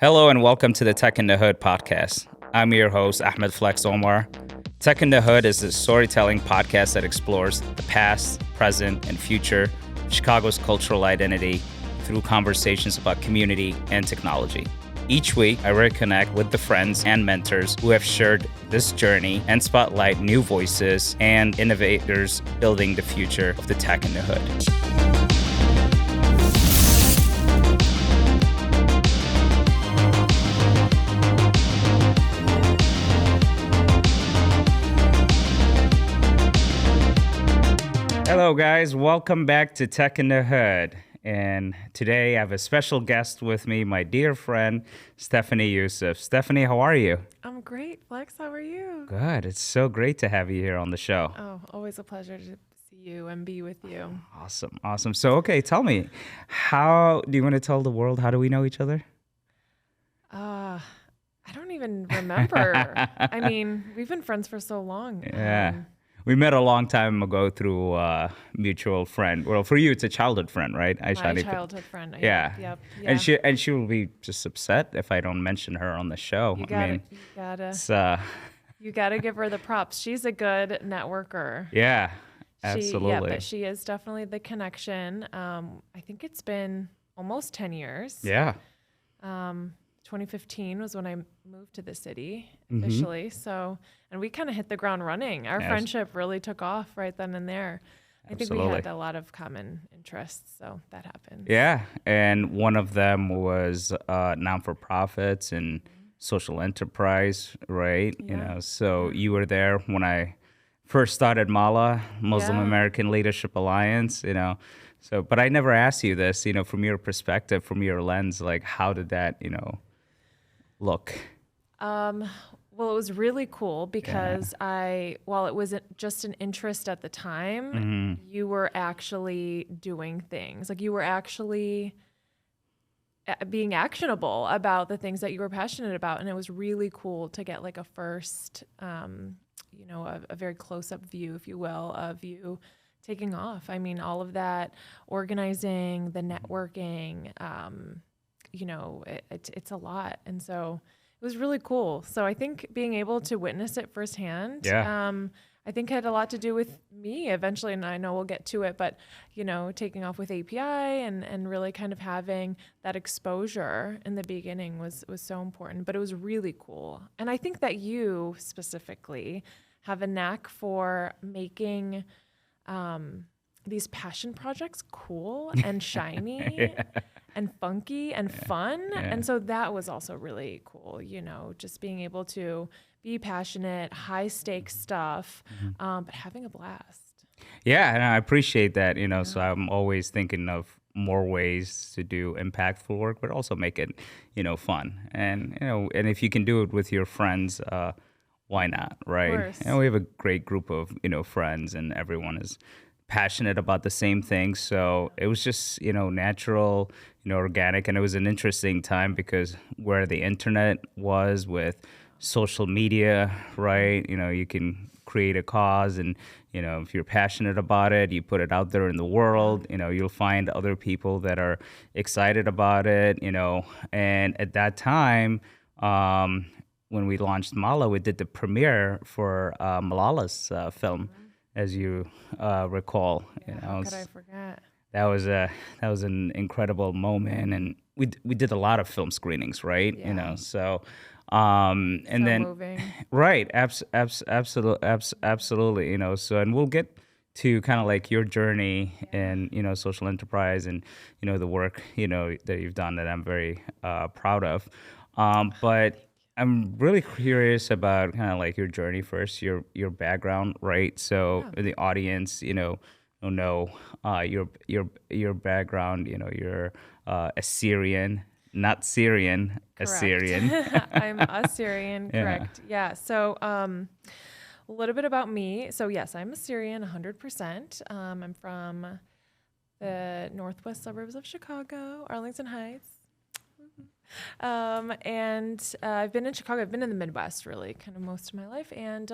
Hello and welcome to the Tech in the Hood podcast. I'm your host, Ahmed Flex Omar. Tech in the Hood is a storytelling podcast that explores the past, present, and future of Chicago's cultural identity through conversations about community and technology. Each week, I reconnect with the friends and mentors who have shared this journey and spotlight new voices and innovators building the future of the Tech in the Hood. Hello guys, welcome back to Tech in the Hood. And today I have a special guest with me, my dear friend, Stephanie Yousif. Stephanie, how are you? I'm great, Flex. How are you? Good. It's so great to have you here on the show. Oh, always a pleasure to see you and be with you. Awesome. So, okay, tell me, how do you want to tell the world, how do we know each other? I don't even remember. I mean, we've been friends for so long. Yeah. We met a long time ago through a mutual friend. Well, for you, it's a childhood friend, right? My childhood friend. Yeah. Yep. And she will be just upset if I don't mention her on the show. You gotta give her the props. She's a good networker. Yeah, absolutely. But she is definitely the connection. I think it's been almost 10 years. Yeah. 2015 was when I moved to the city officially. Mm-hmm. So, and we kind of hit the ground running. Our friendship really took off right then and there. I think we had a lot of common interests, so that happened. Yeah, and one of them was non-for-profits and social enterprise, right? Yeah. You know, so you were there when I first started MALA, Muslim American Leadership Alliance, you know. So, but I never asked you this, you know, from your perspective, from your lens, like how did that, you know, look? Well, it was really cool because while it wasn't just an interest at the time, you were actually doing things. Like you were actually being actionable about the things that you were passionate about. And it was really cool to get like a first, a very close-up view, if you will, of you taking off. I mean, all of that organizing, the networking, it's a lot. And so it was really cool. So I think being able to witness it firsthand, I think had a lot to do with me eventually, and I know we'll get to it, but, you know, taking off with API and really kind of having that exposure in the beginning was so important, but it was really cool. And I think that you specifically have a knack for making these passion projects cool and shiny and funky and fun. Yeah. And so that was also really cool, you know, just being able to be passionate, high stakes stuff, but having a blast. Yeah, and I appreciate that, you know, so I'm always thinking of more ways to do impactful work, but also make it, you know, fun. And, you know, and if you can do it with your friends, why not, right? And we have a great group of, you know, friends, and everyone is passionate about the same thing. So it was just, you know, natural, you know, organic. And it was an interesting time because where the internet was with social media, right? You know, you can create a cause and, you know, if you're passionate about it, you put it out there in the world, you know, you'll find other people that are excited about it, you know. And at that time, when we launched MALA, we did the premiere for Malala's film. As you recall, you know, how could I forget? That was an incredible moment, and we did a lot of film screenings, right? Yeah. You know, so and so then moving. Right, absolutely, you know. So, and we'll get to kind of like your journey and, you know, social enterprise and, you know, the work, you know, that you've done that I'm very proud of, but I'm really curious about kind of like your journey first, your background, right? So the audience, you know your background. You know, you're Assyrian, not Syrian, Correct. Assyrian. I'm Assyrian, correct? Yeah. So a little bit about me. So yes, I'm Assyrian, 100%. I'm from the northwest suburbs of Chicago, Arlington Heights. And I've been in Chicago. I've been in the Midwest really kind of most of my life. And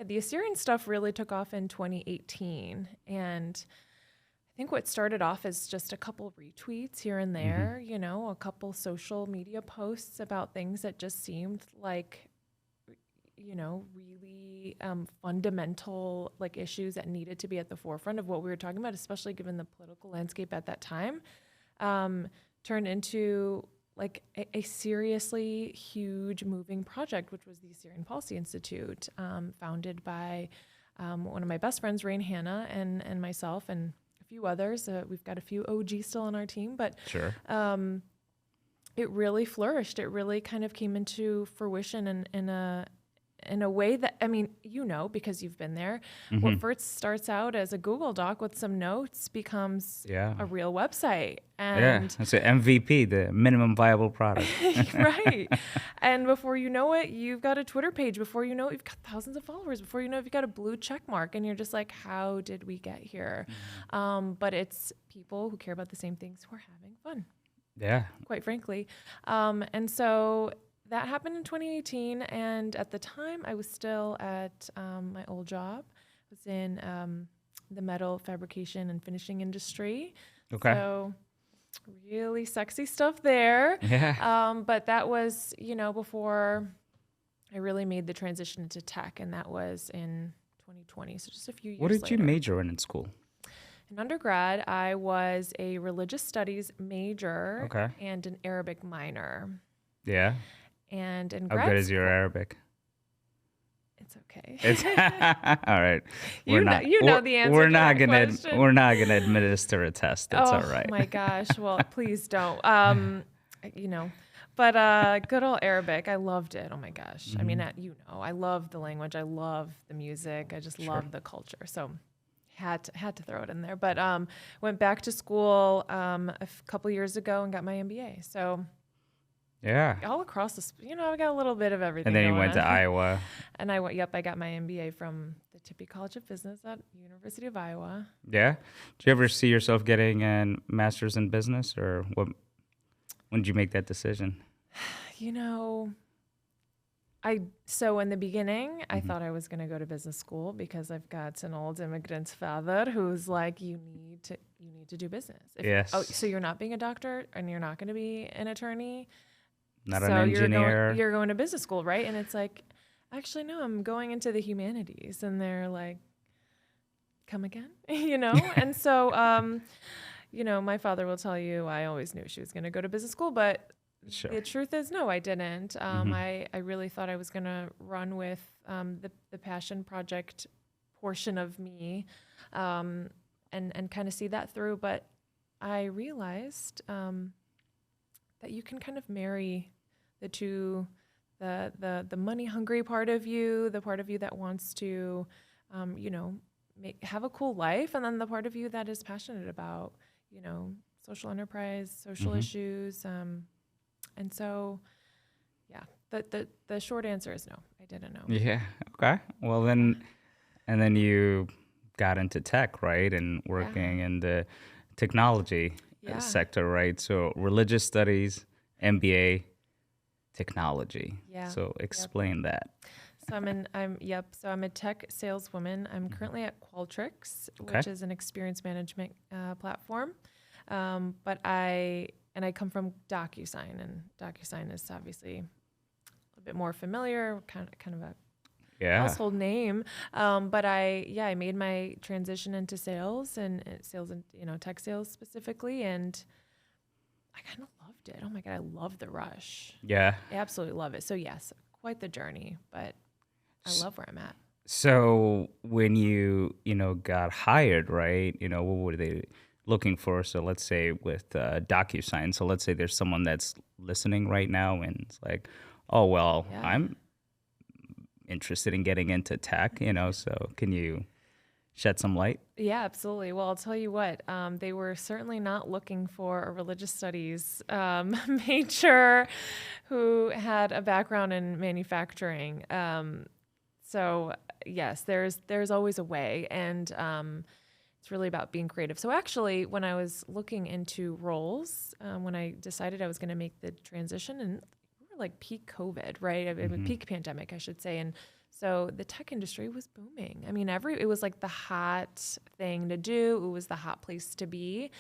the Assyrian stuff really took off in 2018. And I think what started off as just a couple retweets here and there, you know, a couple social media posts about things that just seemed like, you know, really fundamental like issues that needed to be at the forefront of what we were talking about, especially given the political landscape at that time, turned into like a seriously huge moving project, which was the Assyrian Policy Institute, founded by one of my best friends, Rain Hanna, and myself, and a few others. We've got a few OGs still on our team, but Sure. It really flourished. It really kind of came into fruition in a way that, I mean, you know, because you've been there, what first starts out as a Google Doc with some notes becomes a real website. And it's an MVP, the minimum viable product. right. And before you know it, you've got a Twitter page. Before you know it, you've got thousands of followers. Before you know it, you've got a blue check mark. And you're just like, how did we get here? But it's people who care about the same things who are having fun. Yeah. Quite frankly. And so that happened in 2018, and at the time, I was still at my old job. I was in the metal fabrication and finishing industry. Okay. So really sexy stuff there. Yeah. But that was, you know, before I really made the transition into tech, and that was in 2020, so just a few years later. What did you major in school? In undergrad, I was a religious studies major and an Arabic minor. Yeah. And in How good is your Arabic? It's okay. It's all right. You know the answer. We're not gonna administer a test. That's all right. Oh my gosh. Well, please don't. You know, but good old Arabic. I loved it. Oh my gosh. I mean, you know, I love the language. I love the music. I just love the culture. So had to throw it in there. But went back to school a couple years ago and got my MBA. So. Yeah. All across the, you know, I got a little bit of everything. And then you going went to on. Iowa. And I got my MBA from the Tippie College of Business at University of Iowa. Yeah. Do you ever see yourself getting a master's in business, or what? When did you make that decision? You know, so in the beginning, I thought I was going to go to business school because I've got an old immigrant father who's like, you need to do business. Yes. Oh, so you're not being a doctor and you're not going to be an attorney. Not an engineer. You're going to business school, right? And it's like, actually, no, I'm going into the humanities. And they're like, come again, you know? And so, you know, my father will tell you, I always knew she was going to go to business school, but the truth is, no, I didn't. I really thought I was going to run with the passion project portion of me and kind of see that through. But I realized that you can kind of marry the two, the money hungry part of you, the part of you that wants to, you know, have a cool life, and then the part of you that is passionate about, you know, social enterprise, social issues, and so, yeah. The short answer is no. I didn't know. Yeah. Okay. Well then, and then you got into tech, right, and working in the technology sector, right? So religious studies, MBA, technology. Yeah. So explain that. So I'm a tech saleswoman. I'm currently at Qualtrics, which is an experience management platform. But I come from DocuSign, and DocuSign is obviously a little bit more familiar, kind of a household name. But I made my transition into sales and you know, tech sales specifically, and I kind of loved it. Oh my God, I love the rush. Yeah. I absolutely love it. So yes, quite the journey, but I love where I'm at. So when you got hired, right, you know, what were they looking for? So let's say with DocuSign, so let's say there's someone that's listening right now and it's like, oh, well, I'm interested in getting into tech, you know, so can you shed some light? Yeah, absolutely. Well, I'll tell you what, they were certainly not looking for a religious studies major who had a background in manufacturing. So yes, there's always a way, and it's really about being creative. So actually, when I was looking into roles, when I decided I was going to make the transition, and we were like peak COVID, right? Peak pandemic, I should say, and So the tech industry was booming. I mean, it was like the hot thing to do. It was the hot place to be.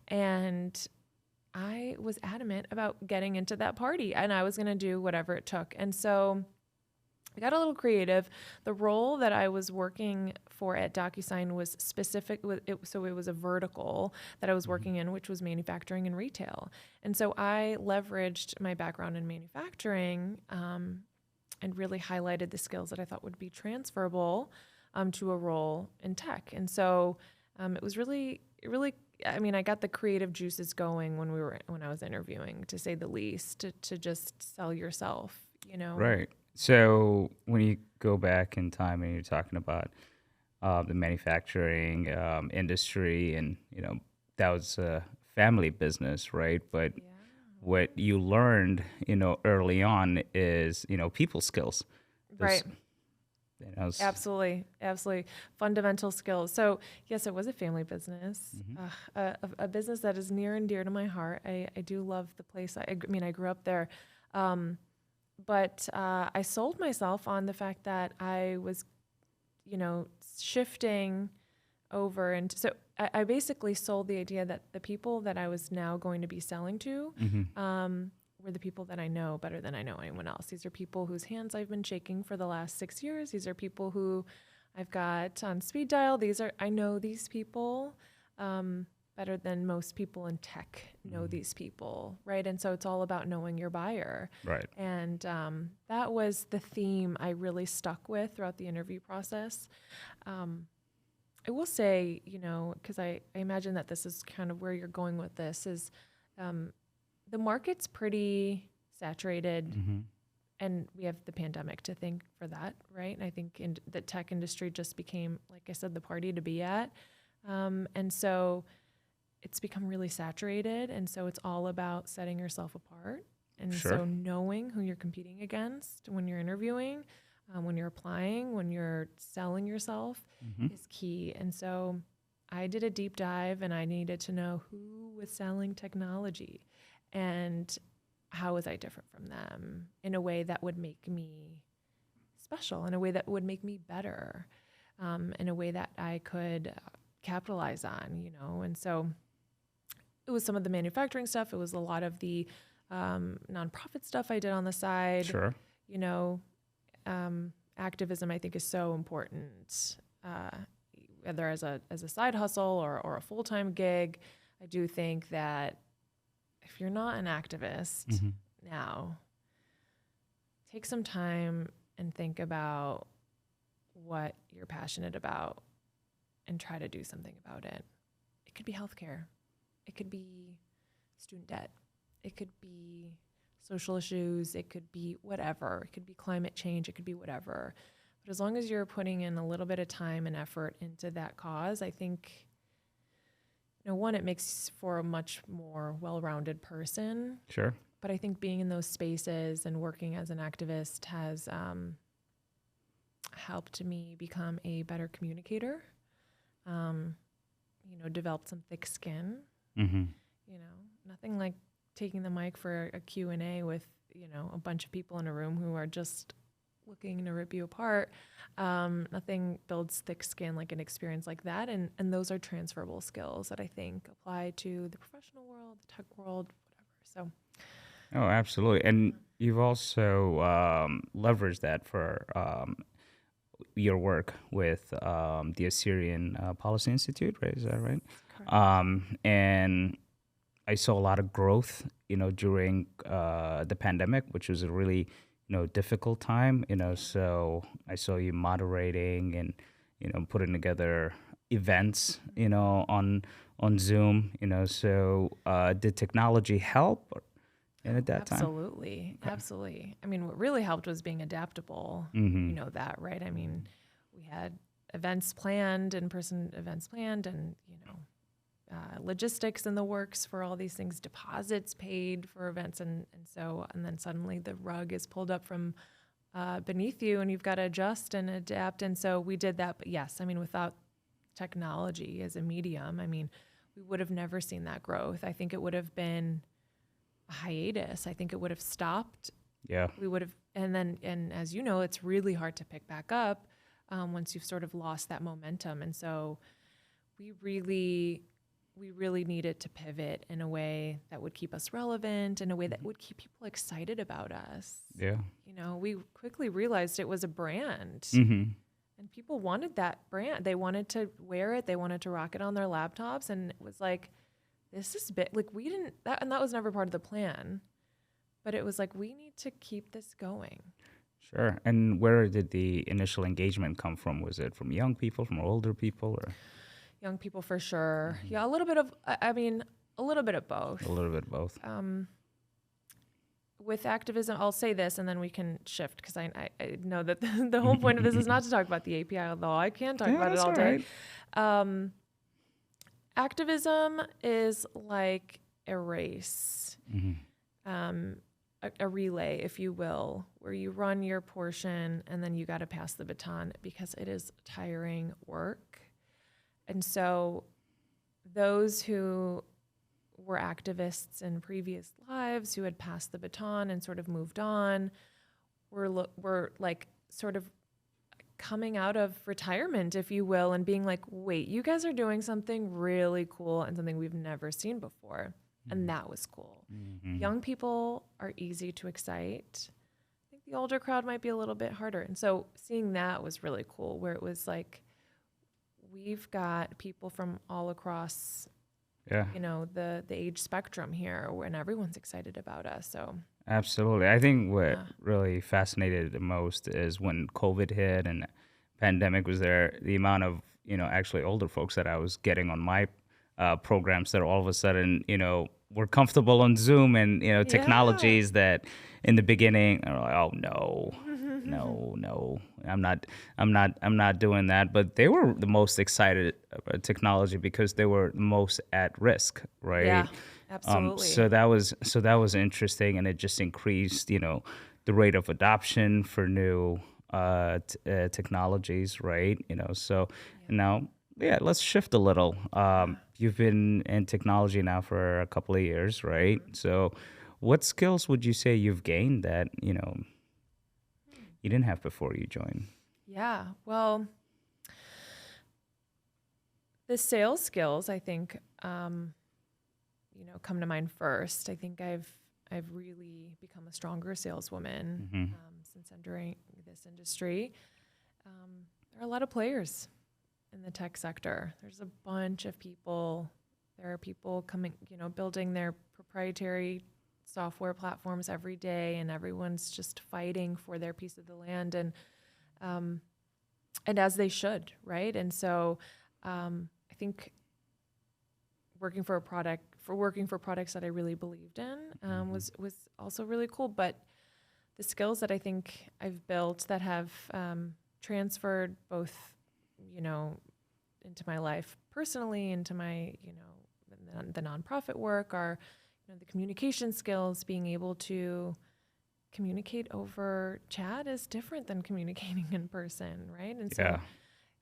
And I was adamant about getting into that party, and I was going to do whatever it took. And so I got a little creative. The role that I was working for at DocuSign was specific. So it was a vertical that I was working in, which was manufacturing and retail. And so I leveraged my background in manufacturing and really highlighted the skills that I thought would be transferable to a role in tech. And so it was really, I mean, I got the creative juices going when I was interviewing, to say the least, to just sell yourself, you know? Right. So when you go back in time and you're talking about the manufacturing industry, and that was a family business, right? But what you learned, early on is people skills, right? Absolutely, fundamental skills. So yes, it was a family business, a business that is near and dear to my heart. I do love the place. I mean, I grew up there. But I sold myself on the fact that I was, shifting over. And so I basically sold the idea that the people that I was now going to be selling to were the people that I know better than I know anyone else. These are people whose hands I've been shaking for the last 6 years. These are people who I've got on speed dial. I know these people better than most people in tech know these people, right? And so it's all about knowing your buyer. Right. And that was the theme I really stuck with throughout the interview process. I will say, because I imagine that this is kind of where you're going with this, is the market's pretty saturated, and we have the pandemic to thank for that, right? And I think the tech industry just became, like I said, the party to be at. And so it's become really saturated, and so it's all about setting yourself apart. And so knowing who you're competing against when you're interviewing, when you're applying, when you're selling yourself is key. And so I did a deep dive, and I needed to know who was selling technology and how was I different from them in a way that would make me special, in a way that would make me better, in a way that I could capitalize on, And so it was some of the manufacturing stuff. It was a lot of the nonprofit stuff I did on the side. Sure. Activism, I think, is so important, whether as a side hustle or a full-time gig. I do think that if you're not an activist now, take some time and think about what you're passionate about and try to do something about it. It could be healthcare. It could be student debt. It could be social issues. It could be whatever. It could be climate change. It could be whatever. But as long as you're putting in a little bit of time and effort into that cause, I think, one, it makes for a much more well-rounded person. Sure. But I think being in those spaces and working as an activist has helped me become a better communicator, develop some thick skin. Nothing like taking the mic for a Q&A with, a bunch of people in a room who are just looking to rip you apart. Nothing builds thick skin like an experience like that. And those are transferable skills that I think apply to the professional world, the tech world, whatever. So. Oh, absolutely. And you've also leveraged that for your work with the Assyrian Policy Institute, right? Is that right? Correct. And I saw a lot of growth, during the pandemic, which was a really, difficult time, so I saw you moderating and, putting together events, on Zoom, so did technology help at that time? Absolutely. Okay. Absolutely. I mean, what really helped was being adaptable. That, right? I mean, we had events planned, in-person events planned, and, logistics in the works for all these things, deposits paid for events. And then suddenly the rug is pulled up from beneath you, and you've got to adjust and adapt. And so we did that. But yes, I mean, without technology as a medium, I mean, we would have never seen that growth. I think it would have been a hiatus. I think it would have stopped Yeah. We would have, and as you know, it's really hard to pick back up once you've sort of lost that momentum. And so we really needed to pivot in a way that would keep us relevant, in a way that would keep people excited about us. Yeah. You know, we quickly realized it was a brand. And people wanted that brand. They wanted to wear it. They wanted to rock it on their laptops. And it was like, this is big. Like we didn't, and that was never part of the plan. But it was like, we need to keep this going. Sure. And where did the initial engagement come from? Was it from young people, from older people, or? Young people for sure. Yeah, a little bit of, I mean, a little bit of both. A little bit of both. With activism, I'll say this and then we can shift because I know that the whole point of this is not to talk about the API, although I can talk about it all day. Right. Activism is like a race, a relay, if you will, where you run your portion and then you got to pass the baton because it is tiring work. And so those who were activists in previous lives who had passed the baton and sort of moved on were like sort of coming out of retirement, if you will, and being like, wait, you guys are doing something really cool and something we've never seen before. And that was cool. Young people are easy to excite. I think the older crowd might be a little bit harder. And so seeing that was really cool, where it was like, we've got people from all across you know, the age spectrum here, and everyone's excited about us. So absolutely. I think what really fascinated the most is when COVID hit and pandemic was there, the amount of, you know, actually older folks that I was getting on my programs that all of a sudden, you know, were comfortable on Zoom and, you know, technologies that in the beginning are like, oh no, I'm not doing that. But they were the most excited about technology because they were most at risk, right? Yeah, absolutely. So that was interesting, and it just increased, you know, the rate of adoption for new technologies, right? You know, so now, let's shift a little. You've been in technology now for a couple of years, right? So what skills would you say you've gained that, you know, you didn't have before you joined? Yeah, well, the sales skills, I think, you know, come to mind first. I think I've really become a stronger saleswoman since entering this industry. There are a lot of players in the tech sector. There's a bunch of people. There are people coming, you know, building their proprietary software platforms every day, and everyone's just fighting for their piece of the land, and as they should, right? And so I think working for products that I really believed in was also really cool. But the skills that I think I've built that have transferred both, you know, into my life personally, into my, you know, the nonprofit work are, you know, the communication skills. Being able to communicate over chat is different than communicating in person, right? And so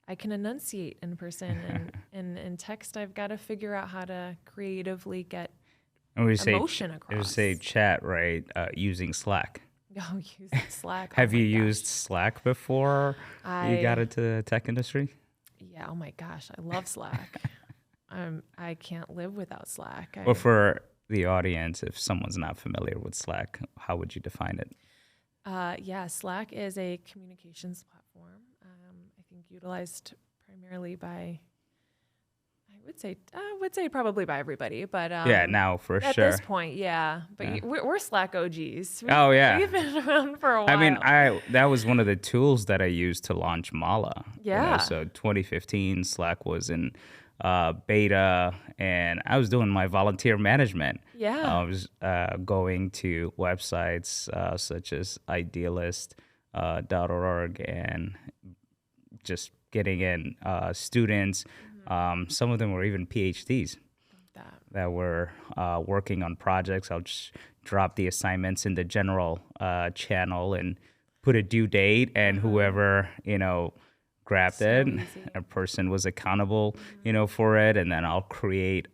I can enunciate in person, and in text I've got to figure out how to creatively get emotion across. We say chat, right? Using Slack. Oh, using Slack. Have you used Slack before you got into the tech industry? Yeah. Oh my gosh, I love Slack. I can't live without Slack. Well, for the audience, if someone's not familiar with Slack, how would you define it? Slack is a communications platform. I think utilized primarily by, I would say probably by everybody, but now for at sure. At this point, but we're Slack OGs. We've been around for a while. I mean, that was one of the tools that I used to launch Mala. Yeah. You know, so 2015, Slack was in beta, and I was doing my volunteer management. Yeah. I was going to websites such as idealist.org and just getting in students. Some of them were even PhDs that were working on projects. I'll just drop the assignments in the general channel and put a due date, and whoever, you know, grabbed it, a person was accountable, you know, for it. And then I'll create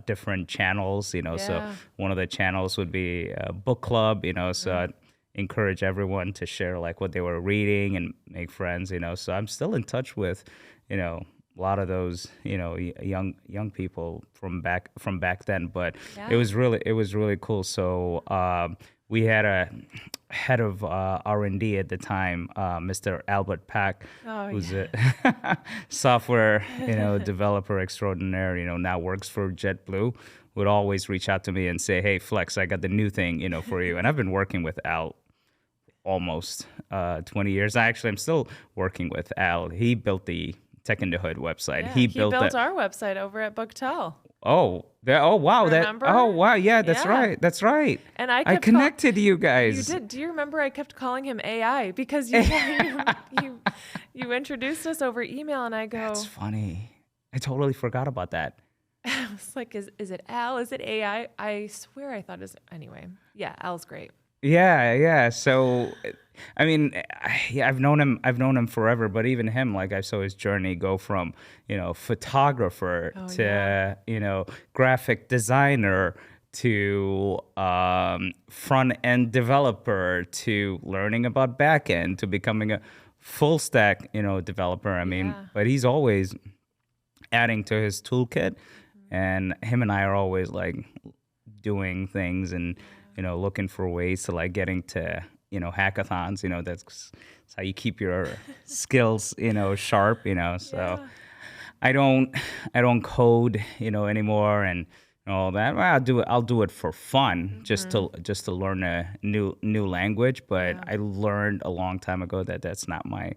different channels, you know. So one of the channels would be a book club, you know, so I'd encourage everyone to share like what they were reading and make friends, So I'm still in touch with, a lot of those, young people from back then. But Yeah. it was really cool. So we had a head of R&D at the time, Mr. Albert Pack, Oh, who's yeah. a software, developer extraordinaire, now works for JetBlue, would always reach out to me and say, "Hey, Flex, I got the new thing, for you." And I've been working with Al almost 20 years. I'm still working with Al. He built the Tech in the Hood website. Yeah, He he built built that. our website over at Booktel. Oh, oh wow, Remember? yeah, that's Yeah. right. That's right. And I I kept connected you You guys. did. Do you remember I kept calling him AI because you introduced us over email, and I go, That's funny. I totally forgot about that. I was like, is it Al? Is it AI? I swear I thought it was, anyway. Yeah, Al's great. Yeah, yeah. So, I mean, yeah, I've known him. I've known him forever. But even him, like I saw his journey go from photographer Oh, to yeah. graphic designer to front end developer to learning about back end to becoming a full stack developer. I mean, Yeah. but he's always adding to his toolkit, and him and I are always like doing things and looking for ways to like getting to hackathons. That's how you keep your skills sharp. So Yeah. I don't code anymore and all that. Well, I'll do it for fun, just to learn a new language. But Yeah. I learned a long time ago that that's not my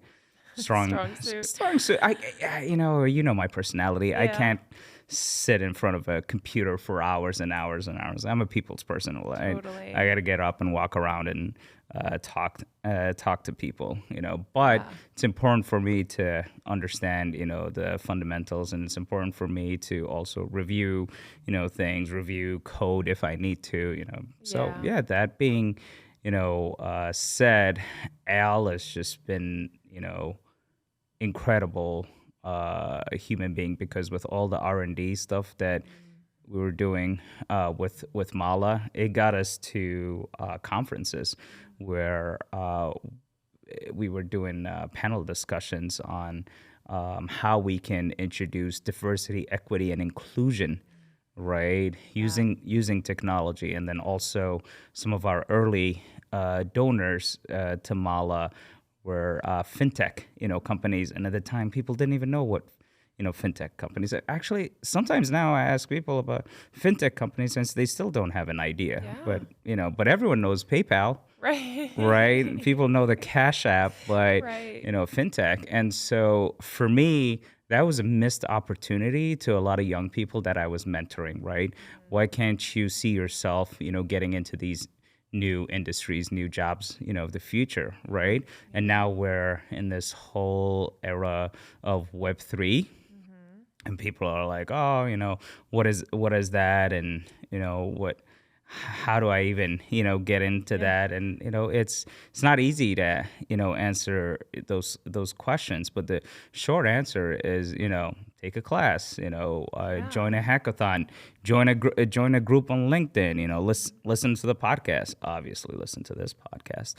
strong suit. strong suit. My personality. I Yeah. can't sit in front of a computer for hours and hours and hours. I'm a people's person. Totally. I got to get up and walk around and talk to people. But Yeah. it's important for me to understand the fundamentals, and it's important for me to also review review code if I need to. So Yeah. that being said, Al has just been incredible human being, because with all the R&D stuff that we were doing with Mala, it got us to conferences where we were doing panel discussions on how we can introduce diversity, equity, and inclusion, right? Using technology, and then also some of our early donors to Mala were fintech, companies, and at the time people didn't even know what fintech companies. Actually, sometimes now I ask people about fintech companies since they still don't have an idea. Yeah. But everyone knows PayPal, Right. right? People know the Cash App, but Right. fintech. And so for me, that was a missed opportunity to a lot of young people that I was mentoring, right? Why can't you see yourself, getting into these new industries, new jobs, of the future, right? And now we're in this whole era of Web3, and people are like, oh, what is that, and how do I even get into that? And it's not easy to answer those questions, but the short answer is take a class, join a hackathon, join a group on LinkedIn, listen to the podcast, obviously listen to this podcast.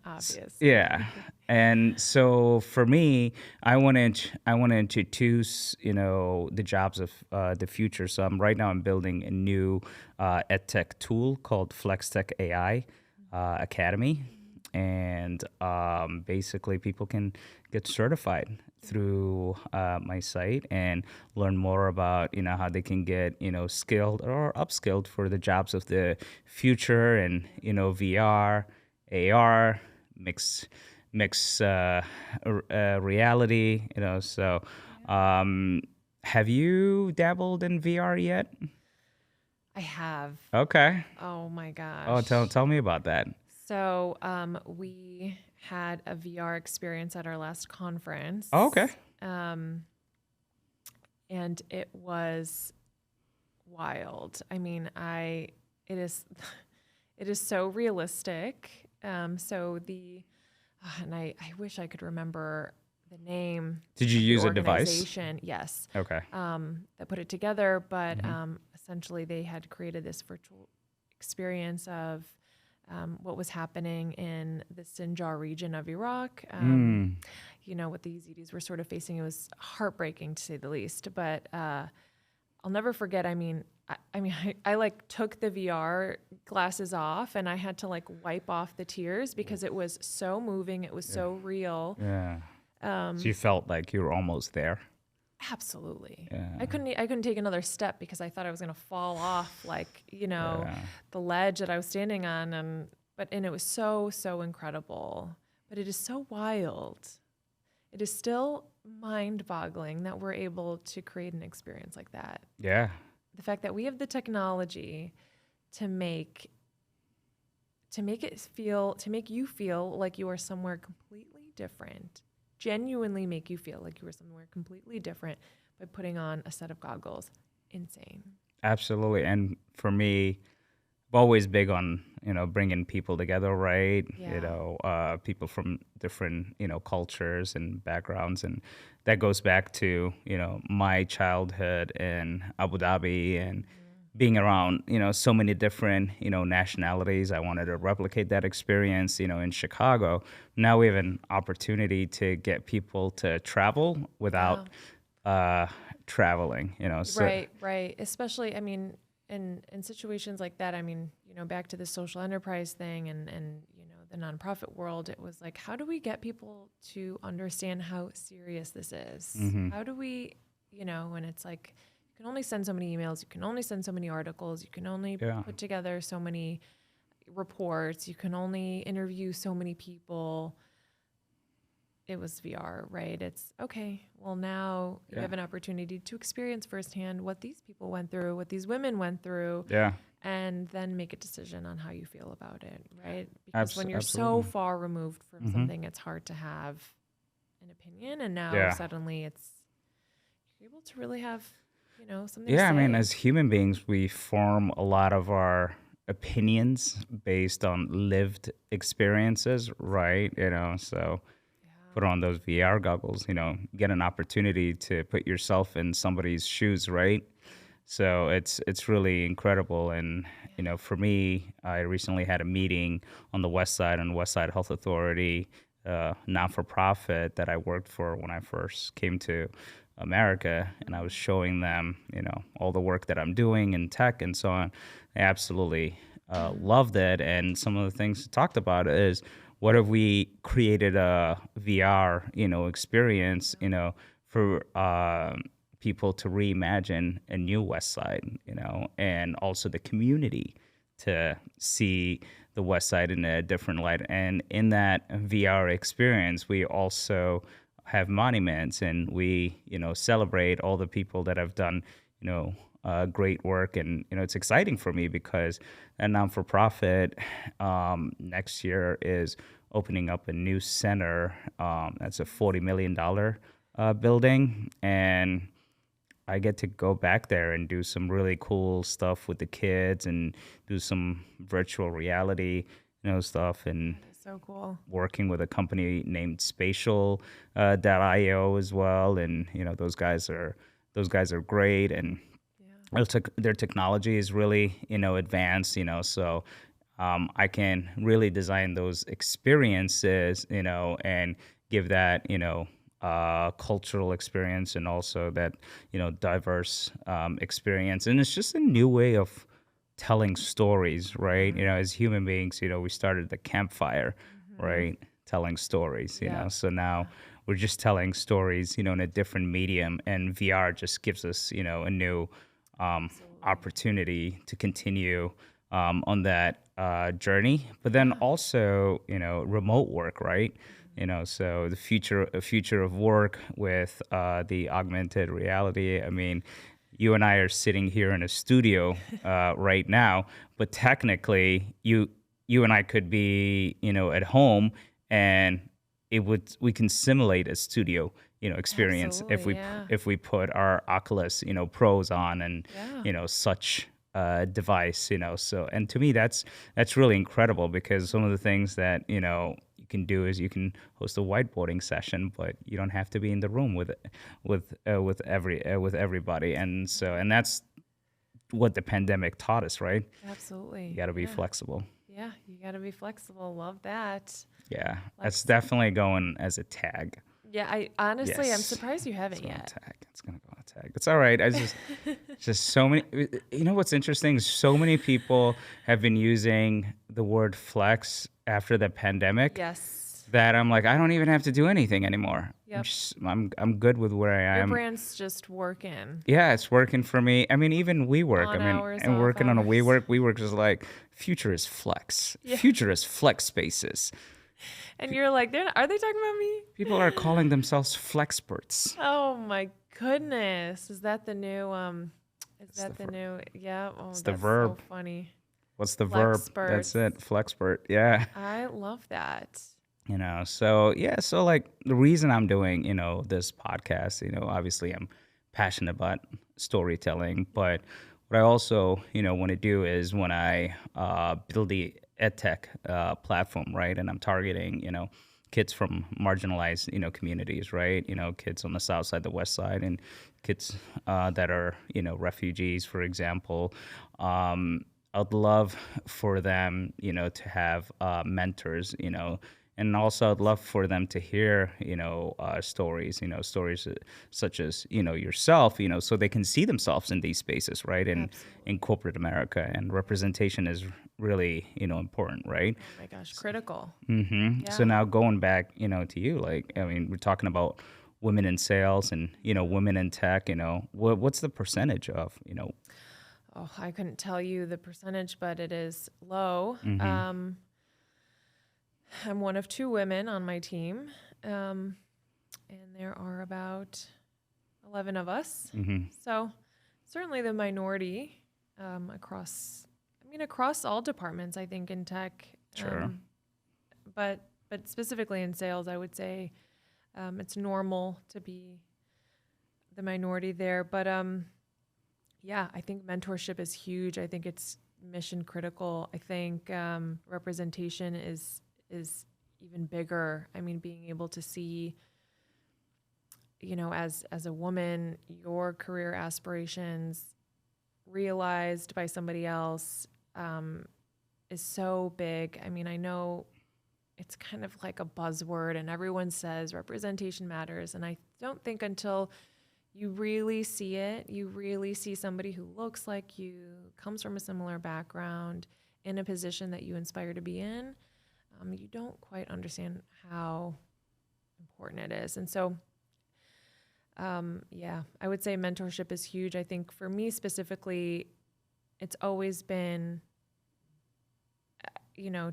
Obvious. Yeah. And so for me, I want to introduce, the jobs of the future. So I'm building a new edtech tool called FlexTech AI Academy. And basically people can get certified through my site and learn more about, how they can get, skilled or upskilled for the jobs of the future, and, VR, AR, mixed reality, so have you dabbled in VR yet? I have. Okay. Oh my gosh. Oh, tell me about that. So we had a VR experience at our last conference. Oh, okay. And it was wild. I mean, it is so realistic. So and I wish I could remember the name. Did you of use the a device? organization. Yes. Okay. That put it together, but essentially they had created this virtual experience of what was happening in the Sinjar region of Iraq. You know, what the Yazidis were sort of facing. It was heartbreaking, to say the least. But I'll never forget. I like took the VR glasses off, and I had to like wipe off the tears because it was so moving. It was so real. Yeah. So you felt like you were almost there. Absolutely. Yeah. I couldn't take another step because I thought I was going to fall off, like, you know, the ledge that I was standing on. And it was so incredible, but it is so wild. It is still mind boggling that we're able to create an experience like that. Yeah. The fact that we have the technology to make you feel like you are somewhere completely different. Genuinely make you feel like you were somewhere completely different by putting on a set of goggles. Insane. Absolutely. And for me, I'm always big on, you know, bringing people together, right? Yeah. You know, people from different, you know, cultures and backgrounds. And that goes back to, you know, my childhood in Abu Dhabi and being around, you know, so many different, you know, nationalities. I wanted to replicate that experience, you know, in Chicago. Now we have an opportunity to get people to travel without traveling, you know. So, right. Especially, I mean, in situations like that, I mean, you know, back to the social enterprise thing and you know, the nonprofit world, it was like, how do we get people to understand how serious this is? How do we, you know, and it's like, you can only send so many emails, you can only send so many articles, you can only put together so many reports, you can only interview so many people. It was VR, right? It's okay. Well, now you have an opportunity to experience firsthand what these people went through, what these women went through, and then make a decision on how you feel about it, right? Because when you're so far removed from something, it's hard to have an opinion. And now suddenly you're able to really have, you know, something to say. I mean, as human beings, we form a lot of our opinions based on lived experiences, right? You know, so put on those VR goggles, you know, get an opportunity to put yourself in somebody's shoes, right? So it's really incredible. And, you know, for me, I recently had a meeting on the West Side Health Authority, not-for-profit that I worked for when I first came to America, and I was showing them, you know, all the work that I'm doing in tech and so on. They absolutely loved it. And some of the things we talked about is, what if we created a VR, you know, experience, you know, for people to reimagine a new West Side, you know, and also the community to see the West Side in a different light. And in that VR experience, we also have monuments, and we, you know, celebrate all the people that have done, you know, great work. And, you know, it's exciting for me because a non-for-profit next year is opening up a new center. That's a $40 million building. And I get to go back there and do some really cool stuff with the kids and do some virtual reality, you know, stuff. And so cool. Working with a company named Spatial.io as well. And, you know, those guys are great. And their technology is really, you know, advanced, you know, so I can really design those experiences, you know, and give that, you know, cultural experience and also that, you know, diverse experience. And it's just a new way of telling stories, right? You know, as human beings, you know, we started the campfire, right? Telling stories, you know, so now we're just telling stories, you know, in a different medium, and VR just gives us, you know, a new opportunity to continue on that journey. But then also, you know, remote work, right? You know, so the future of work with the augmented reality. I mean, you and I are sitting here in a studio right now, but technically, you and I could be, you know, at home, and we can simulate a studio, you know, experience if we put our Oculus, you know, Pros on and you know, such device, you know. So, and to me, that's really incredible, because some of the things that, you know, you can do is you can host a whiteboarding session, but you don't have to be in the room with everybody. And so, and that's what the pandemic taught us, right? Absolutely. You got to be flexible. Yeah, you got to be flexible. Love that. Yeah, that's definitely going as a tag. Yeah, I honestly, I'm Yes. surprised you haven't It's going yet. to tag. It's going to go on tag. It's all right. Just so many. You know what's interesting? So many people have been using the word flex after the pandemic. Yes. That I'm like, I don't even have to do anything anymore. Yep. I'm good with where I Your am. brand's just working. Yeah, it's working for me. I mean, even WeWork. On hours, and off working on a hours. WeWork is like future is flex. Yeah. Future is flex spaces. And you're like, are they talking about me? People are calling themselves flexperts. Oh my goodness. Is that the new yeah, oh, It's that's the verb. so funny. What's the verb? That's it. Flexpert. Yeah. I love that. So yeah, so like the reason I'm doing, this podcast, obviously I'm passionate about storytelling, but what I also, want to do is when I build the edtech platform, right? And I'm targeting, kids from marginalized, communities, right? Kids on the south side, the west side, and kids that are, refugees, for example. I'd love for them, to have mentors, and also I'd love for them to hear, stories, stories such as, yourself, so they can see themselves in these spaces, right? And in corporate America, and representation is really, important, right? Oh my gosh, critical. Mm-hmm. Yeah. So now going back, to you, like, I mean, we're talking about women in sales and, women in tech, what's the percentage of, Oh, I couldn't tell you the percentage, but it is low. Mm-hmm. I'm one of 2 women on my team, and there are about 11 of us. Mm-hmm. So certainly the minority across all departments, I think, in tech. Sure. But specifically in sales, I would say it's normal to be the minority there. But yeah, I think mentorship is huge. I think it's mission critical. I think representation is even bigger. I mean, being able to see, as a woman, your career aspirations realized by somebody else is so big. I mean, I know it's kind of like a buzzword and everyone says representation matters. And I don't think until you really see it, you really see somebody who looks like you, comes from a similar background, in a position that you inspire to be in, you don't quite understand how important it is. And so, yeah, I would say mentorship is huge. I think for me specifically, it's always been,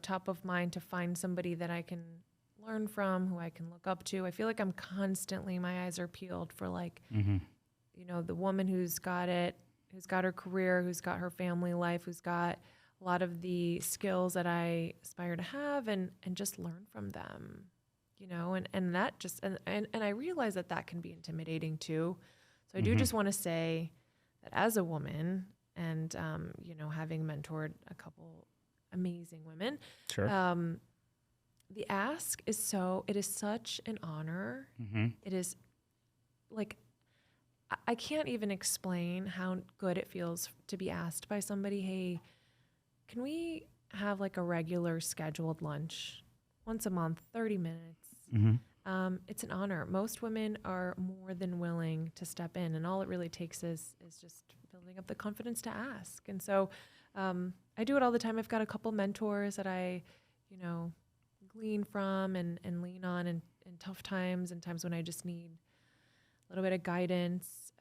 top of mind to find somebody that I can learn from, who I can look up to. I feel like I'm constantly, my eyes are peeled for like, Mm-hmm. The woman who's got it, who's got her career, who's got her family life, who's got a lot of the skills that I aspire to have, and just learn from them, and that just, and I realize that can be intimidating too. So I do just want to say that as a woman and, having mentored a couple amazing women, Sure. the ask is it is such an honor. Mm-hmm. It is like, I can't even explain how good it feels to be asked by somebody, hey, can we have like a regular scheduled lunch once a month, 30 minutes? Mm-hmm. It's an honor. Most women are more than willing to step in, and all it really takes is just building up the confidence to ask. And so I do it all the time. I've got a couple mentors that I, glean from and lean on in tough times and times when I just need a little bit of guidance,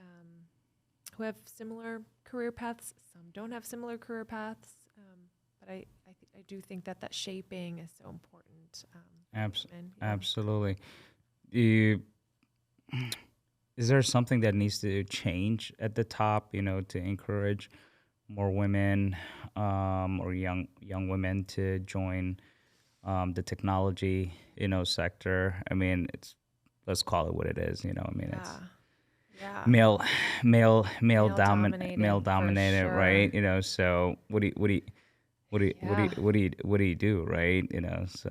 who have similar career paths. Some don't have similar career paths, but I do think that shaping is so important. Absolutely. Is there something that needs to change at the top, to encourage more women or young women to join the technology, sector? I mean, let's call it what it is. It's male dominated, sure. Right? So what do you do, right? So.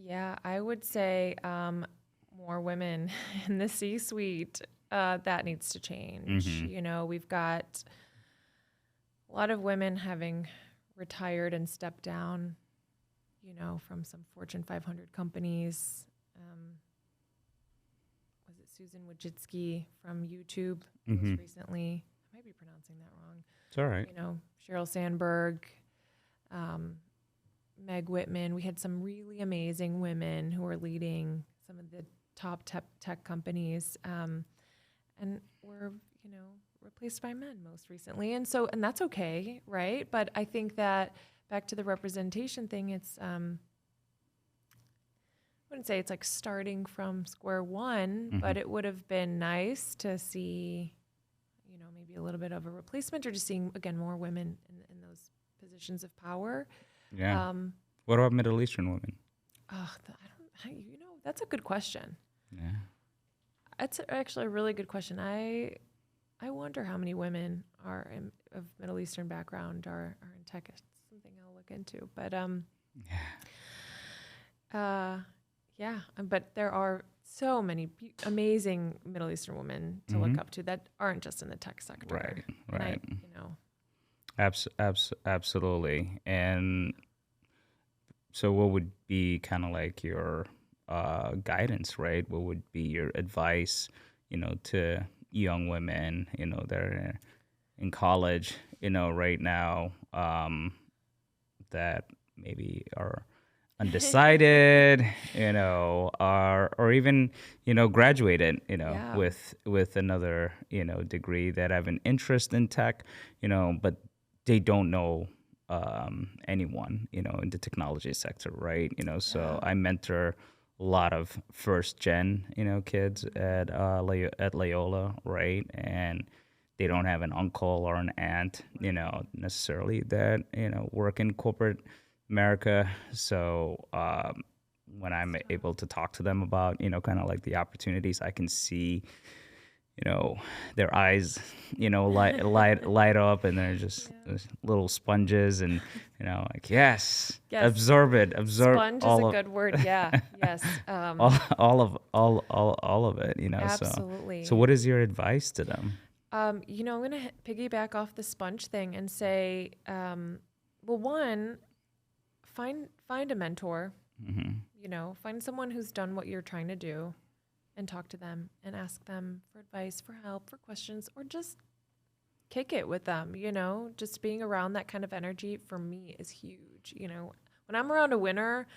Yeah, I would say more women in the C-suite. That needs to change. Mm-hmm. We've got a lot of women having retired and stepped down from some Fortune 500 companies. Was it Susan Wojcicki from YouTube most recently? I might be pronouncing that wrong. It's all right. Sheryl Sandberg, Meg Whitman. We had some really amazing women who were leading some of the top tech companies, and were, replaced by men most recently. And that's okay, right? But I think that back to the representation thing, it's, I wouldn't say it's like starting from square one, but it would have been nice to see, maybe a little bit of a replacement, or just seeing, again, more women in those positions of power. Yeah. What about Middle Eastern women? That's a good question. Yeah. That's actually a really good question. I wonder how many women of Middle Eastern background are in tech. It's something I'll look into. But but there are so many amazing Middle Eastern women to look up to that aren't just in the tech sector. Right. And Absolutely. And so what would be kind of like your guidance, right? What would be your advice, to young women, that are in college, right now, that maybe are undecided, or even, graduated, with another, degree, that have an interest in tech, but they don't know anyone, in the technology sector, right? So I mentor a lot of first gen, kids at Loyola, right? And they don't have an uncle or an aunt, necessarily that, work in corporate America. So when I'm able to talk to them about, kind of like the opportunities, I can see, their eyes, light up, and they're just little sponges, and like yes, absorb it. Sponge is a good word. Yeah, yes. All of it. Absolutely. So what is your advice to them? I'm going to piggyback off the sponge thing and say, well, one, find a mentor. Find someone who's done what you're trying to do, and talk to them and ask them for advice, for help, for questions, or just kick it with them. Just being around that kind of energy for me is huge. When I'm around a winner,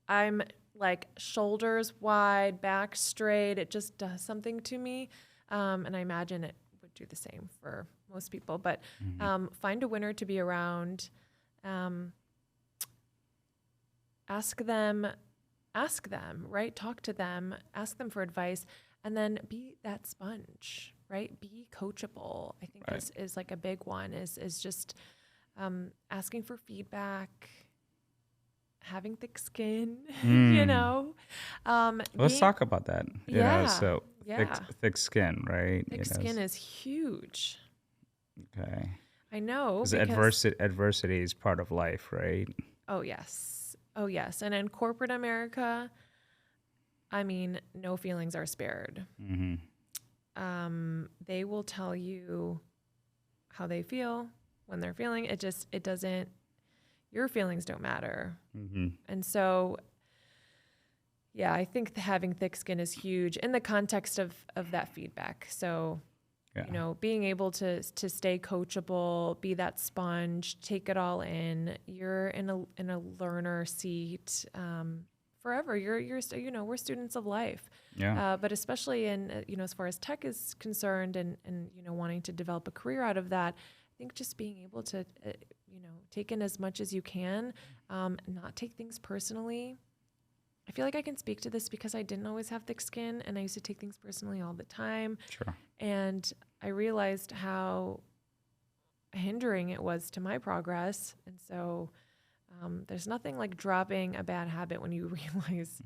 I'm like shoulders wide, back straight. It just does something to me. And I imagine it would do the same for most people, but find a winner to be around. Ask them, right? Talk to them, ask them for advice, and then be that sponge, right? Be coachable. I think is like a big one, is just asking for feedback, having thick skin, Let's talk about that. So thick skin, right? Thick skin is huge. Okay. I know. Because adversity is part of life, right? Oh, yes. And in corporate America, I mean, no feelings are spared. They will tell you how they feel when they're feeling. It doesn't, your feelings don't matter. And so, I think having thick skin is huge in the context of that feedback. So, being able to stay coachable, be that sponge, take it all in. You're in a learner seat forever. You're we're students of life. But especially in as far as tech is concerned, and wanting to develop a career out of that, I think just being able to take in as much as you can, not take things personally. I feel like I can speak to this because I didn't always have thick skin, and I used to take things personally all the time. Sure. And I realized how hindering it was to my progress. And so there's nothing like dropping a bad habit when you realize,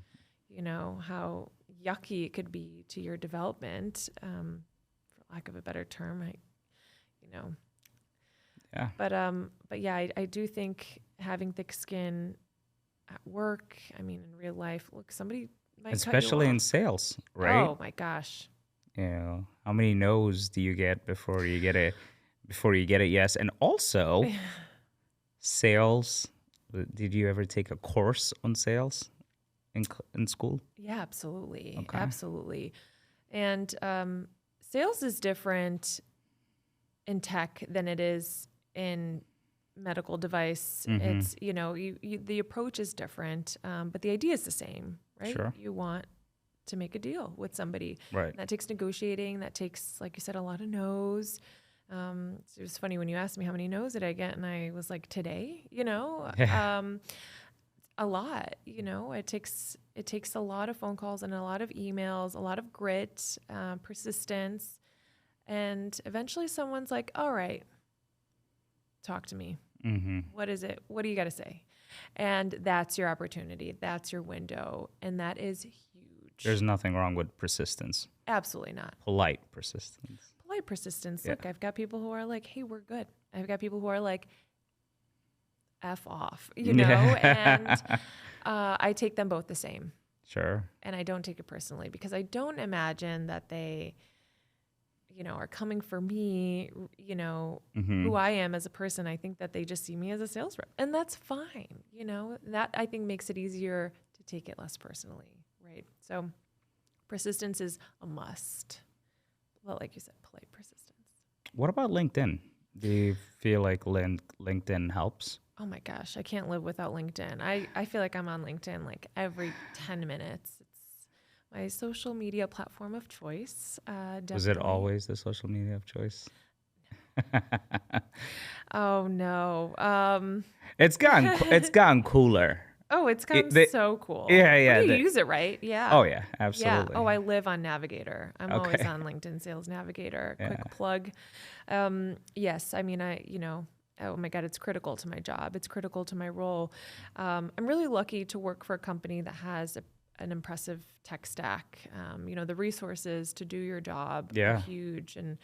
how yucky it could be to your development, for lack of a better term. I do think having thick skin at work, I mean, in real life, look, somebody might especially in sales, right? Oh my gosh. How many no's do you get before you get a yes? And also, sales Did you ever take a course on sales in school? Yeah, absolutely. Okay. Absolutely. And sales is different in tech than it is in medical device. It's, the approach is different, but the idea is the same, right? Sure. You want to make a deal with somebody. Right. That takes negotiating. That takes, like you said, a lot of no's. It was funny when you asked me how many no's did I get, and I was like, today, Yeah. a lot. It takes a lot of phone calls and a lot of emails, a lot of grit, persistence, and eventually someone's like, all right, talk to me. What is it? What do you got to say? And that's your opportunity. That's your window. And that is huge. There's nothing wrong with persistence. Absolutely not. Polite persistence. Polite persistence. Yeah. Look, I've got people who are like, hey, we're good. I've got people who are like, F off, and I take them both the same. Sure. And I don't take it personally because I don't imagine that they, are coming for me, who I am as a person. I think that they just see me as a sales rep, and that's fine. That I think makes it easier to take it less personally, right? So persistence is a must. Well, like you said, polite persistence. What about LinkedIn? Do you feel like LinkedIn helps? Oh my gosh, I can't live without LinkedIn. I feel like I'm on LinkedIn like every 10 minutes. It's my social media platform of choice. Was it always the social media of choice? Oh no. It's gotten cooler. Oh, it's gotten so cool. Yeah. You use it, right? Yeah. Oh yeah, absolutely. Yeah. Oh, I live on Navigator. I'm always on LinkedIn Sales Navigator. Quick plug. Yes, I mean, oh my God, it's critical to my job. It's critical to my role. I'm really lucky to work for a company that has an impressive tech stack. The resources to do your job are huge. And,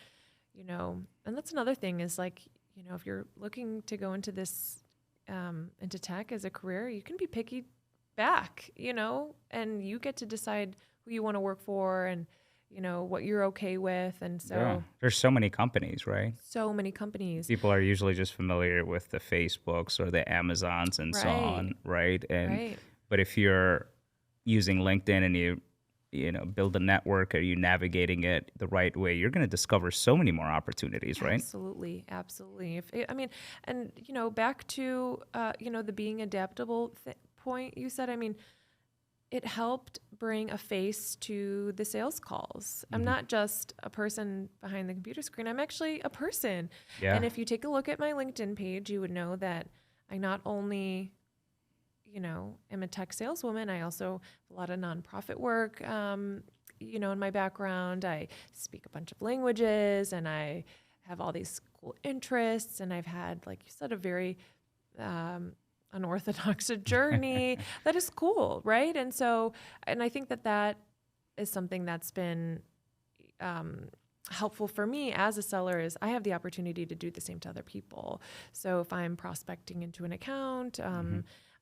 and that's another thing is like, if you're looking to go into this, into tech as a career, you can be picky back, and you get to decide who you want to work for and, what you're okay with. And so there's so many companies, right? So many companies. People are usually just familiar with the Facebooks or the Amazons and so on, right? But if you're using LinkedIn and you build a network, are you navigating it the right way, you're going to discover so many more opportunities, right? Absolutely. Back to the being adaptable point you said, it helped bring a face to the sales calls. I'm not just a person behind the computer screen. I'm actually a person. Yeah. And if you take a look at my LinkedIn page, you would know that I not only, am a tech saleswoman, I also have a lot of nonprofit work, in my background. I speak a bunch of languages and I have all these cool interests. And I've had, like you said, a very unorthodox journey that is cool, right? And I think that is something that's been helpful for me as a seller is I have the opportunity to do the same to other people. So if I'm prospecting into an account,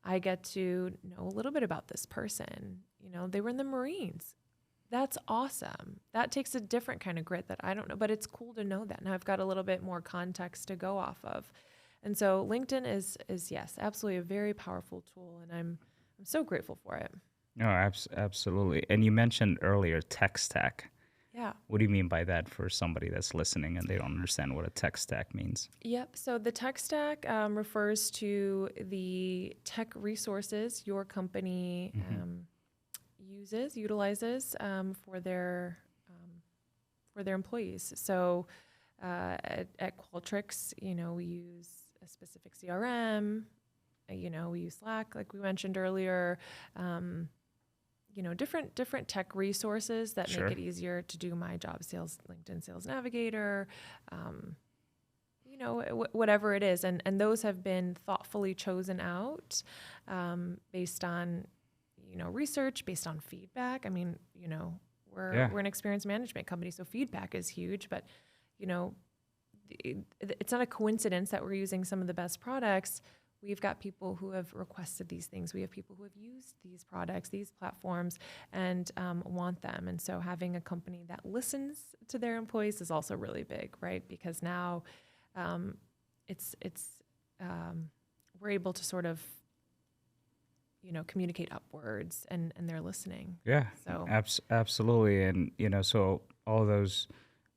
I get to know a little bit about this person. They were in the Marines. That's awesome. That takes a different kind of grit that I don't know, but it's cool to know that. Now I've got a little bit more context to go off of. And so LinkedIn is yes, absolutely a very powerful tool, and I'm so grateful for it. No, absolutely. And you mentioned earlier tech stack. Yeah. What do you mean by that for somebody that's listening and they don't understand what a tech stack means? Yep. So the tech stack refers to the tech resources your company utilizes for their employees. So at Qualtrics, we use a specific CRM. We use Slack, like we mentioned earlier. Different tech resources that make it easier to do my job, LinkedIn Sales Navigator, whatever it is. And those have been thoughtfully chosen out based on, research, based on feedback. We're an experience management company, so feedback is huge, but, it's not a coincidence that we're using some of the best products. We've got people who have requested these things. We have people who have used these products, these platforms, and want them. And so having a company that listens to their employees is also really big, right? Because now we're able to sort of communicate upwards, and they're listening. Yeah, So absolutely. And, so all those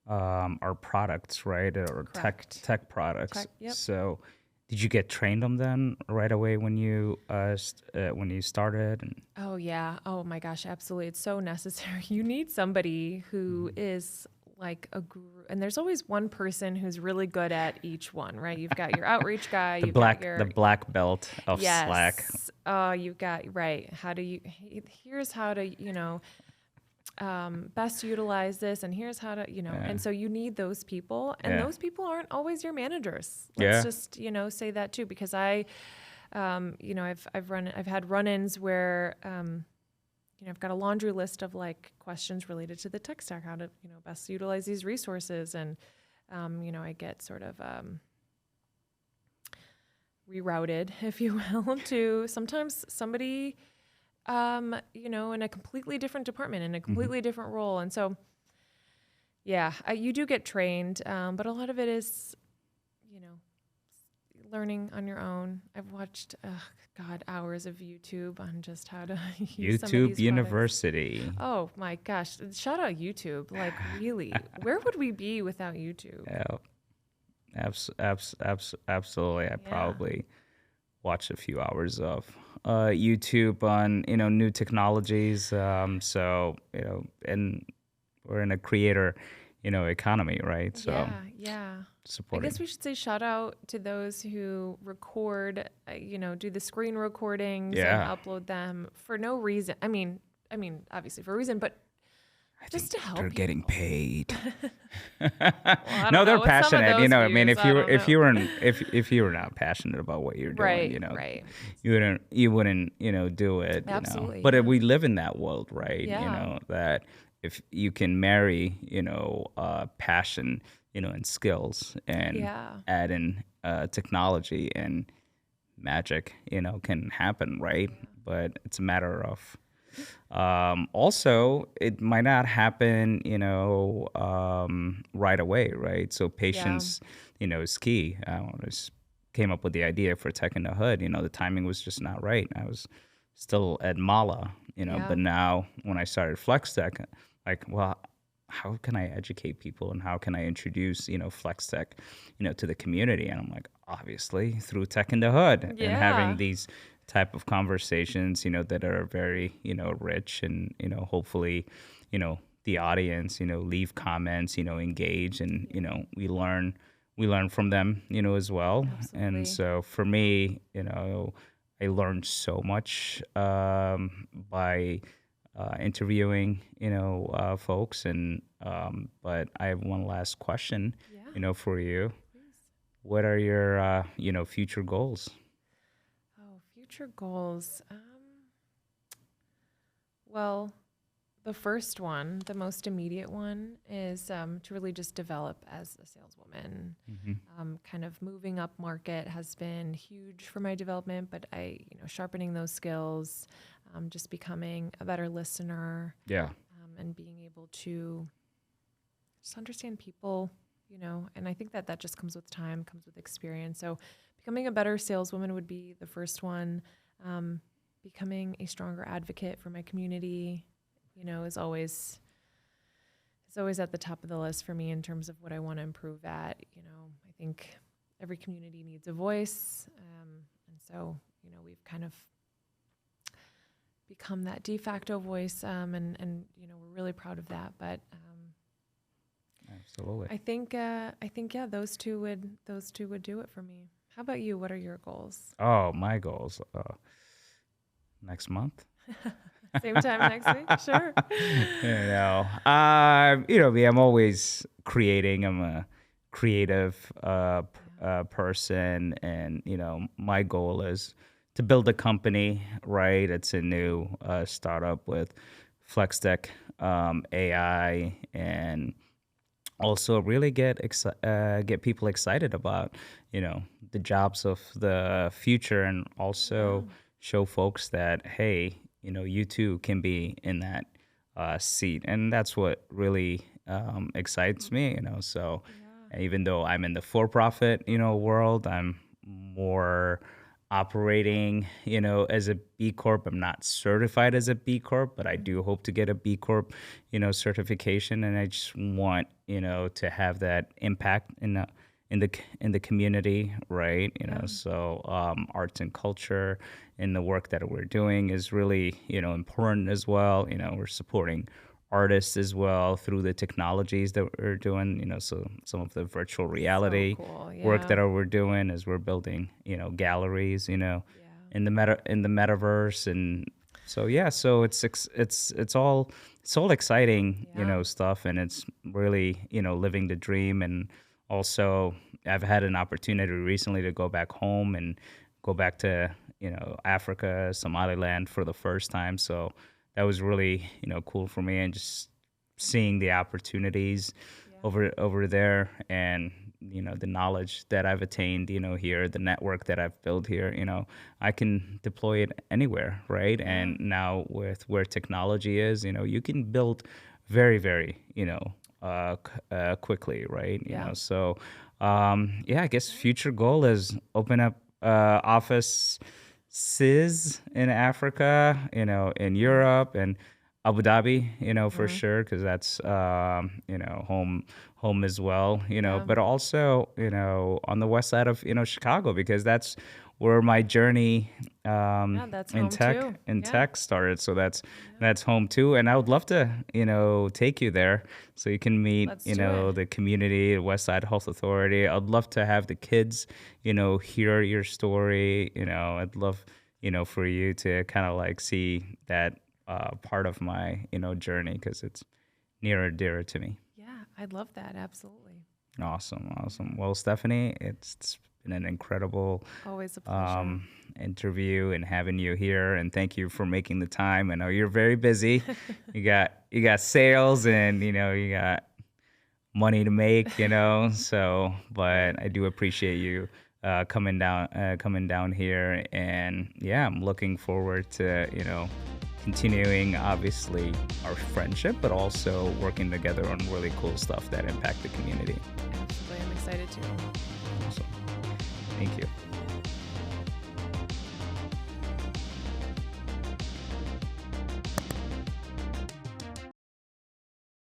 are products, right? Or correct. tech products. Yep. So did you get trained on them right away when you started? And Oh yeah. Oh my gosh, absolutely. It's so necessary. You need somebody who is like a guru, and there's always one person who's really good at each one, right? You've got your outreach guy, the black belt of yes. Slack. You've got right. Here's how to, best utilize this, and here's how to, and so you need those people, and those people aren't always your managers. Let's just, say that too, because I've had run-ins where, I've got a laundry list of like questions related to the tech stack, how to, best utilize these resources. And, I get sort of, rerouted, if you will, to sometimes somebody, in a completely different department, in a completely different role. And so, you do get trained, but a lot of it is, learning on your own. I've watched, hours of YouTube on just how to use some of YouTube these University. products. Oh my gosh. Shout out YouTube. Like really, where would we be without YouTube? Yeah, absolutely. I probably watched a few hours of YouTube on, new technologies. So, and we're in a creator, economy, right? So yeah. Supporting. I guess we should say shout out to those who record, do the screen recordings and upload them for no reason. I mean, obviously for a reason, but just to help. They're getting paid. Well, no, they're passionate. I mean, if you were not passionate about what you're doing, right. you wouldn't, do it. Absolutely. But we live in that world, right? Yeah. That if you can marry, passion, and skills, and add in technology, and magic, can happen, right? But it's a matter of also, it might not happen, right away, right? So patience, is key. I just came up with the idea for Tech in the Hood. The timing was just not right. I was still at Mala, but now when I started Flex Tech, like, well, how can I educate people, and how can I introduce, Flex Tech, to the community? And I'm like, obviously through Tech in the Hood, and having these type of conversations, that are very, rich, and, hopefully, the audience, leave comments, engage, and, we learn from them, as well. Absolutely. And so for me, I learned so much by interviewing, folks. And but I have one last question, for you. Please. What are your, future goals? Future goals. Well, the first one, the most immediate one, is to really just develop as a saleswoman. Kind of moving up market has been huge for my development, but sharpening those skills, just becoming a better listener. Yeah. And being able to just understand people, and I think that just comes with time, comes with experience. So becoming a better saleswoman would be the first one. Becoming a stronger advocate for my community, is always at the top of the list for me in terms of what I want to improve at. I think every community needs a voice. And so, we've kind of become that de facto voice. And we're really proud of that. But absolutely. I think those two would do it for me. How about you? What are your goals? Oh, my goals. Next month. Same time next week? Sure. I'm always creating. I'm a creative person, and my goal is to build a company. Right, it's a new startup with FlexTech AI, and also really get people excited about the jobs of the future, and also show folks that, hey, you too can be in that seat. And that's what really excites me, So even though I'm in the for-profit, world, I'm more operating, as a B Corp. I'm not certified as a B Corp, but I do hope to get a B Corp, certification. And I just want, to have that impact in the community, right? So arts and culture and the work that we're doing is really, important as well. We're supporting artists as well through the technologies that we're doing, so some of the virtual reality So cool. work that Yeah. we're doing as we're building, galleries, Yeah. in the metaverse. And so yeah, so it's all exciting, Yeah. stuff, and it's really, living the dream. And also I've had an opportunity recently to go back home and go back to, Africa, Somaliland for the first time. So that was really, cool for me, and just seeing the opportunities Yeah. over there, and the knowledge that I've attained, here, the network that I've built here, I can deploy it anywhere, right? Yeah. And now with where technology is, you can build very, very, quickly, right? Yeah. So yeah, I guess future goal is open up offices in Africa, in Europe and Abu Dhabi, for Mhm. sure, because that's home as well, Yeah. but also, on the west side of, Chicago, because that's where my journey Yeah, that's in home too. Yeah. tech started. So that's Yeah. that's home too. And I would love to, take you there so you can meet, Let's do it. the community, the West Side Health Authority. I'd love to have the kids, hear your story. I'd love, for you to kind of like see that part of my, journey, because it's near and dear to me. Yeah, I'd love that. Absolutely. Awesome, awesome. Well, Stephanie, it's been an incredible Always a pleasure. interview and having you here, and thank you for making the time. I know you're very busy. You got sales, and you got money to make, so, but I do appreciate you coming down here. And yeah, I'm looking forward to, continuing, obviously, our friendship, but also working together on really cool stuff that impact the community. Absolutely. I'm excited too. Awesome. Thank you.